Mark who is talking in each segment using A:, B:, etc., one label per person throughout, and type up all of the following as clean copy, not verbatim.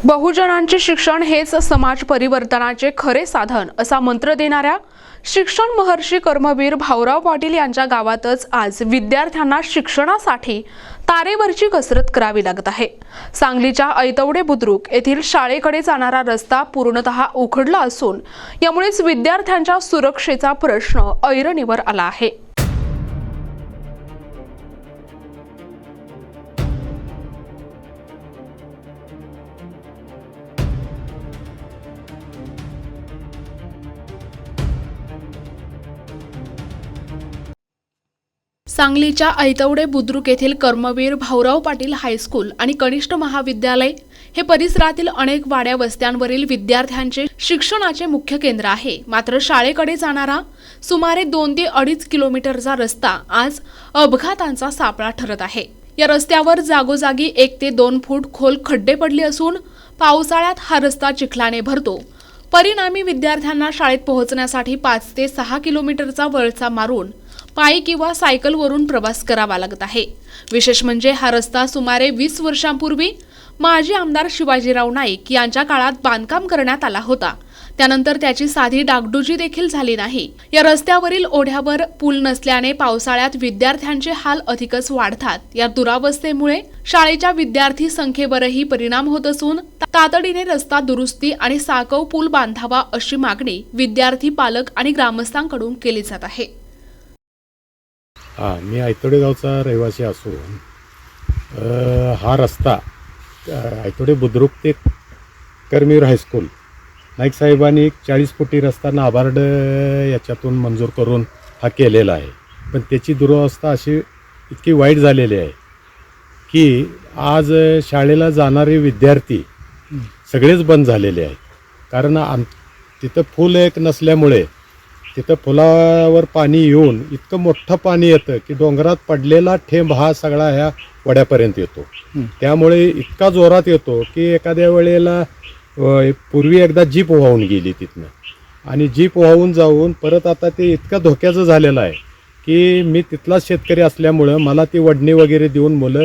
A: बहुजनांचे शिक्षण हेच समाज परिवर्तनाचे खरे साधन असा मंत्र देणाऱ्या शिक्षण महर्षी कर्मवीर भाऊराव पाटील यांच्या गावातच आज विद्यार्थ्यांना शिक्षणासाठी तारेवरची कसरत करावी लागत आहे। सांगलीच्या ऐतवडे बुद्रुक येथील शाळेकडे जाणारा रस्ता पूर्णतः उखडला असून यामुळेच विद्यार्थ्यांच्या सुरक्षेचा प्रश्न ऐरणीवर आला आहे। सांगलीच्या ऐतवडे बुद्रुक येथील कर्मवीर भाऊराव पाटील हायस्कूल आणि कनिष्ठ महाविद्यालय हे परिसरातील अनेक वाड्या वस्त्यांवरील विद्यार्थ्यांचे शिक्षणाचे मुख्य केंद्र आहे। मात्र शाळेकडे जाणारा सुमारे 2 ते 2.5 किलोमीटरचा रस्ता आज अपघातांचा सापळा ठरत आहे। या रस्त्यावर जागोजागी 1 ते 2 फूट खोल खड्डे पडले असून पावसाळ्यात हा रस्ता चिखलाने भरतो। परिणामी विद्यार्थ्यांना शाळेत पोहोचण्यासाठी 5 ते 6 किलोमीटरचा वळसा मारून पायी किंवा सायकलवरून प्रवास करावा लागत आहे। विशेष म्हणजे हा रस्ता सुमारे 20 वर्षांपूर्वी माजी आमदार शिवाजीराव नाईक यांच्या काळात बांधकाम करण्यात आला होता। त्यानंतर त्याची साधी डागडुजी देखील झाली नाही। या रस्त्यावरील ओढ्यावर पूल नसल्याने पावसाळ्यात विद्यार्थ्यांचे हाल अधिकच वाढतात। या दुरावस्थेमुळे शाळेच्या विद्यार्थी संख्येवरही परिणाम होत असून तातडीने रस्ता दुरुस्ती आणि साकव पूल बांधावा अशी मागणी विद्यार्थी, पालक आणि ग्रामस्थांकडून केली जात आहे।
B: मी ऐतवडे गावचा रहिवासी असून हा रस्ता ऐतवडे बुद्रुक ते कर्मवीर हायस्कूल नाईक साहेबांनी 40 फुटी रस्ता नाबार्ड याच्यातून मंजूर करून हा केलेला आहे। पण त्याची दुरावस्था अशी इतकी वाईट झालेली आहे की आज शाळेला जाणारे विद्यार्थी सगळेच बंद झालेले आहेत। कारण तिथं फुल एक नसल्यामुळे तिथं फुलावर पाणी येऊन इतकं मोठं पाणी येतं की डोंगरात पडलेला ठेंब हा सगळा ह्या वड्यापर्यंत येतो। त्यामुळे इतका जोरात येतो की एखाद्या वेळेला पूर्वी एकदा जीप वाहून गेली तिथनं आणि जीप वाहून जाऊन परत आता ते इतकं धोक्याचं झालेलं आहे की मी तिथलाच शेतकरी असल्यामुळं मला ती वडणी वगैरे देऊन मुलं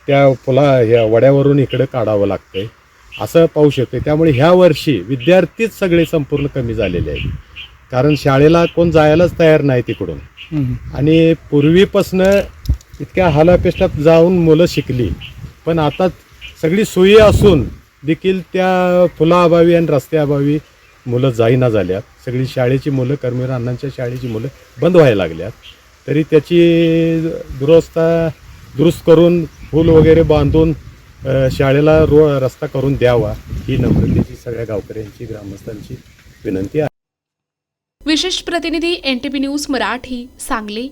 B: त्या ह्या वड्यावरून इकडं काढावं लागतंय असं पाहू शकतो। त्यामुळे ह्या वर्षी विद्यार्थीच सगळे संपूर्ण कमी झालेले आहेत। कारण शाळेला कोण जायलाच तयार नाही तिकडून आणि पूर्वीपासनं इतक्या हालापेष्टात जाऊन मुलं शिकली, पण आता सगळी सोयी असून देखील त्या फुलाअभावी आणि रस्त्याअभावी मुलं जाईना झाल्यात। सगळी शाळेची मुलं कर्मवीर अण्णांच्या शाळेची मुलं बंद व्हायला लागल्यात। तरी त्याची दुरवस्था दुरुस्त करून फूल वगैरे बांधून शाळेला रस्ता करून द्यावा ही नम्रतेची सगळ्या गावकऱ्यांची, ग्रामस्थांची विनंती आहे।
A: विशेष प्रतिनिधी NTP न्यूज मराठी, सांगली।